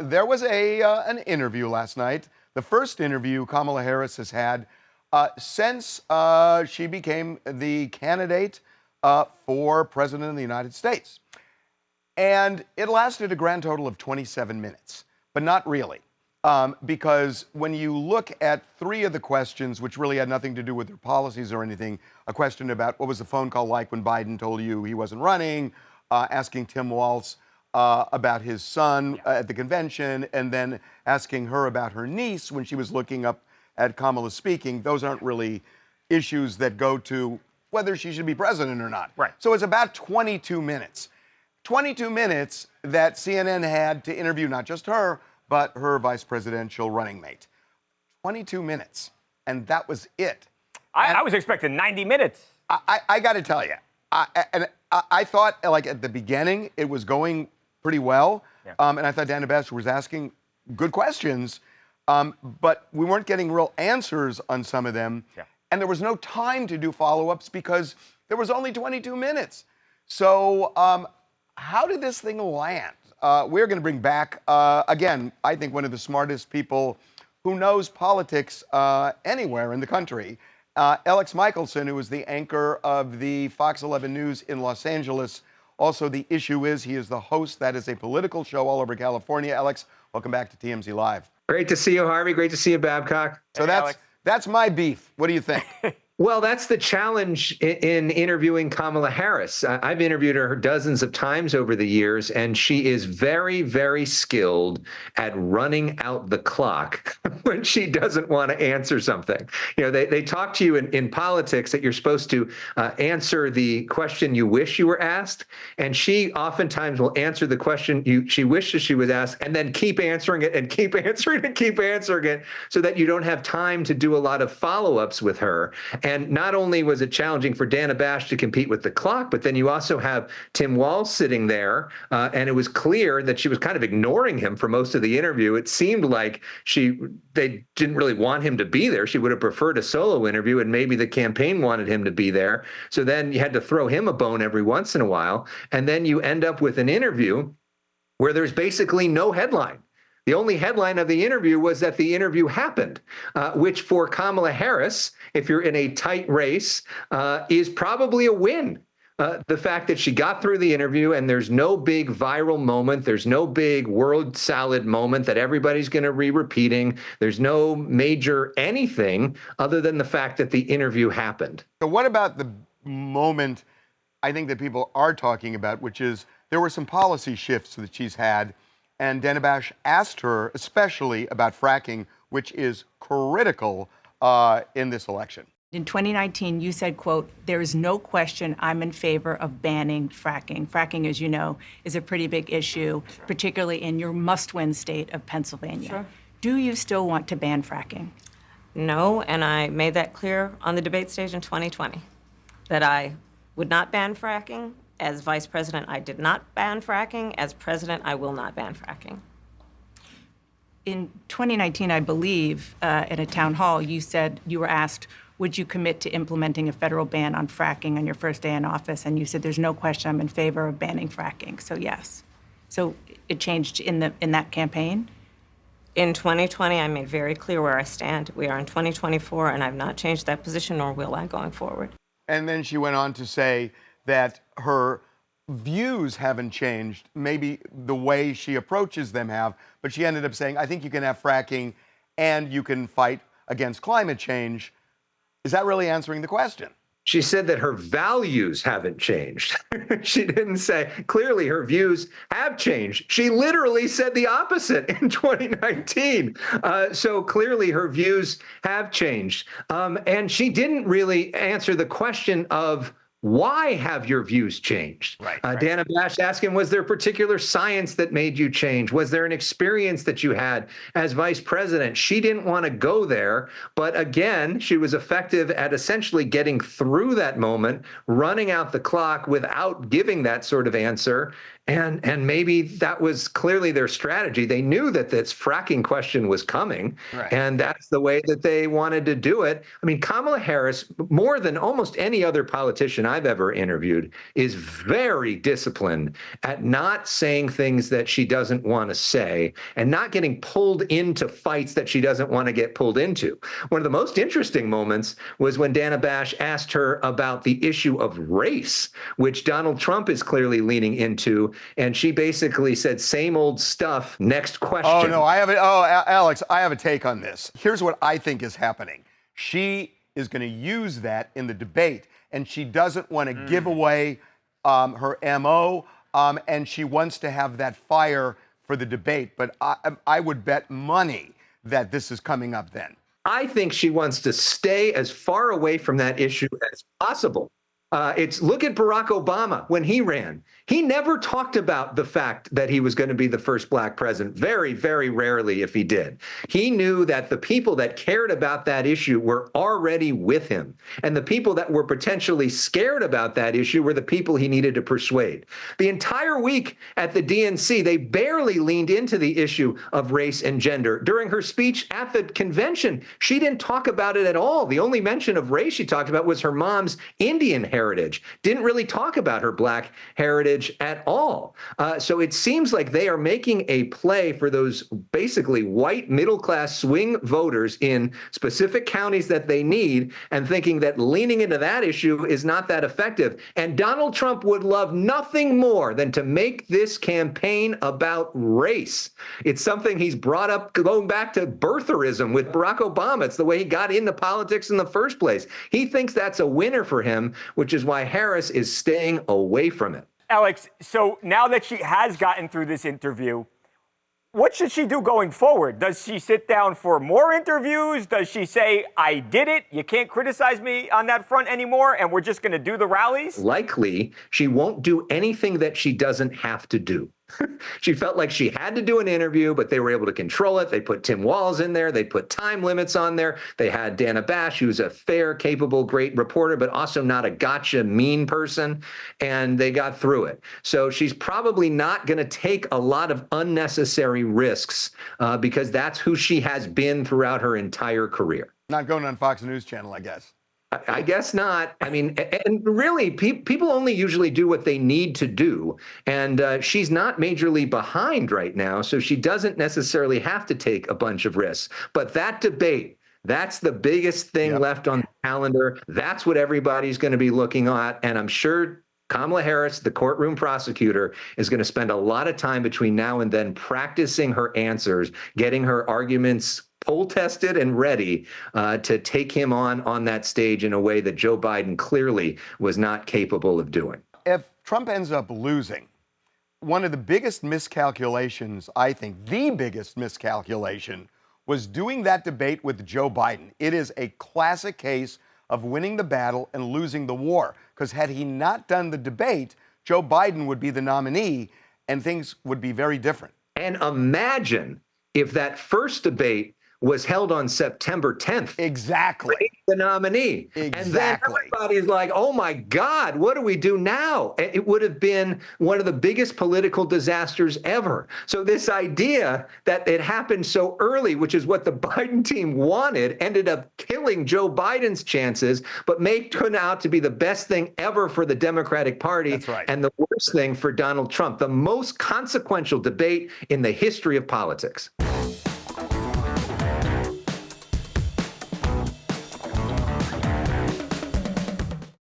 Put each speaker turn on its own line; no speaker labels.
there was an interview last night, the first interview Kamala Harris has had since she became the candidate for president of the United States. And it lasted a grand total of 27 minutes, but not really. Because when you look at three of the questions, which really had nothing to do with their policies or anything, a question about what was the phone call like when Biden told you he wasn't running, asking Tim Walz about his son at the convention, and then asking her about her niece when she was looking up at Kamala speaking. Those aren't really issues that go to whether she should be president or not.
Right.
So it's about 22 minutes. 22 minutes that CNN had to interview not just her, but her vice presidential running mate. 22 minutes, and that was it.
I was expecting 90 minutes.
I got to tell you, I thought, like, at the beginning, it was going pretty well, and I thought Dana Bash was asking good questions, but we weren't getting real answers on some of them, and there was no time to do follow-ups because there was only 22 minutes. So how did this thing land? We're going to bring back, again, I think one of the smartest people who knows politics anywhere in the country, Elex Michaelson, who is the anchor of the Fox 11 News in Los Angeles. Also, the issue is he is the host. That is a political show all over California. Elex, welcome back to TMZ Live.
Great to see you, Harvey. Great to see you, Babcock.
So that's my beef. What do you think?
Well, that's the challenge in interviewing Kamala Harris. I've interviewed her dozens of times over the years, and she is very, very skilled at running out the clock when she doesn't want to answer something. You know, they talk to you in politics that you're supposed to answer the question you wish you were asked, and she oftentimes will answer the question she wishes she was asked and then keep answering it and keep answering it and keep answering it so that you don't have time to do a lot of follow-ups with her. And not only was it challenging for Dana Bash to compete with the clock, but then you also have Tim Walz sitting there, and it was clear that she was kind of ignoring him for most of the interview. It seemed like they didn't really want him to be there. She would have preferred a solo interview, and maybe the campaign wanted him to be there. So then you had to throw him a bone every once in a while, and then you end up with an interview where there's basically no headline. The only headline of the interview was that the interview happened, which for Kamala Harris, if you're in a tight race, is probably a win. The fact that she got through the interview and there's no big viral moment, there's no big world salad moment that everybody's going to be repeating, there's no major anything other than the fact that the interview happened.
So what about the moment I think that people are talking about, which is there were some policy shifts that she's had, and Dana Bash asked her especially about fracking, which is critical in this election.
In 2019, you said, quote, "There is no question I'm in favor of banning fracking." Fracking, as you know, is a pretty big issue, particularly in your must-win state of Pennsylvania.
Sure.
Do you still want to ban fracking?
No, and I made that clear on the debate stage in 2020, that I would not ban fracking. As vice president, I did not ban fracking. As president, I will not ban fracking.
In 2019, I believe, at a town hall, you said you were asked, would you commit to implementing a federal ban on fracking on your first day in office? And you said, there's no question I'm in favor of banning fracking. So yes. So it changed in that campaign?
In 2020, I made very clear where I stand. We are in 2024, and I've not changed that position, nor will I going forward.
And then she went on to say that her views haven't changed, maybe the way she approaches them have, but she ended up saying, I think you can have fracking and you can fight against climate change. Is that really answering the question?
She said that her values haven't changed. She didn't say, clearly her views have changed. She literally said the opposite in 2019. So clearly her views have changed. And she didn't really answer the question of, why have your views changed?
Right.
Dana Bash asked him, was there particular science that made you change? Was there an experience that you had as vice president? She didn't want to go there. But again, she was effective at essentially getting through that moment, running out the clock without giving that sort of answer. And maybe that was clearly their strategy. They knew that this fracking question was coming,
Right.
and that's the way that they wanted to do it. I mean, Kamala Harris, more than almost any other politician I've ever interviewed, is very disciplined at not saying things that she doesn't want to say and not getting pulled into fights that she doesn't want to get pulled into. One of the most interesting moments was when Dana Bash asked her about the issue of race, which Donald Trump is clearly leaning into. And she basically said, same old stuff. Next question.
Oh, no, Alex, I have a take on this. Here's what I think is happening. She is going to use that in the debate, and she doesn't want to give away her MO, and she wants to have that fire for the debate. But I would bet money that this is coming up then.
I think she wants to stay as far away from that issue as possible. Look at Barack Obama when he ran. He never talked about the fact that he was going to be the first black president. Very, very rarely, if he did. He knew that the people that cared about that issue were already with him. And the people that were potentially scared about that issue were the people he needed to persuade. The entire week at the DNC, they barely leaned into the issue of race and gender. During her speech at the convention, she didn't talk about it at all. The only mention of race she talked about was her mom's Indian heritage. Didn't really talk about her black heritage at all. So it seems like they are making a play for those basically white middle-class swing voters in specific counties that they need, and thinking that leaning into that issue is not that effective. And Donald Trump would love nothing more than to make this campaign about race. It's something he's brought up going back to birtherism with Barack Obama. It's the way he got into politics in the first place. He thinks that's a winner for him, which is why Harris is staying away from it.
Alex, so now that she has gotten through this interview, what should she do going forward? Does she sit down for more interviews? Does she say, I did it, you can't criticize me on that front anymore, and we're just going to do the rallies?
Likely, she won't do anything that she doesn't have to do. She felt like she had to do an interview, but they were able to control it. They put Tim Walz in there. They put time limits on there. They had Dana Bash, who's a fair, capable, great reporter, but also not a gotcha, mean person. And they got through it. So she's probably not going to take a lot of unnecessary risks because that's who she has been throughout her entire career.
Not going on Fox News Channel, I guess.
I guess not. I mean, and really, people only usually do what they need to do. And she's not majorly behind right now, so she doesn't necessarily have to take a bunch of risks. But that debate, that's the biggest thing left on the calendar. That's what everybody's going to be looking at. And I'm sure Kamala Harris, the courtroom prosecutor, is going to spend a lot of time between now and then practicing her answers, getting her arguments poll tested and ready to take him on that stage in a way that Joe Biden clearly was not capable of doing.
If Trump ends up losing, one of the biggest miscalculations, I think, the biggest miscalculation, was doing that debate with Joe Biden. It is a classic case of winning the battle and losing the war. Because had he not done the debate, Joe Biden would be the nominee and things would be very different.
And imagine if that first debate was held on September 10th.
Exactly.
The nominee.
Exactly.
And then everybody's like, oh my God, what do we do now? It would have been one of the biggest political disasters ever. So this idea that it happened so early, which is what the Biden team wanted, ended up killing Joe Biden's chances, but may turn out to be the best thing ever for the Democratic Party.
That's right.
And the worst thing for Donald Trump, the most consequential debate in the history of politics.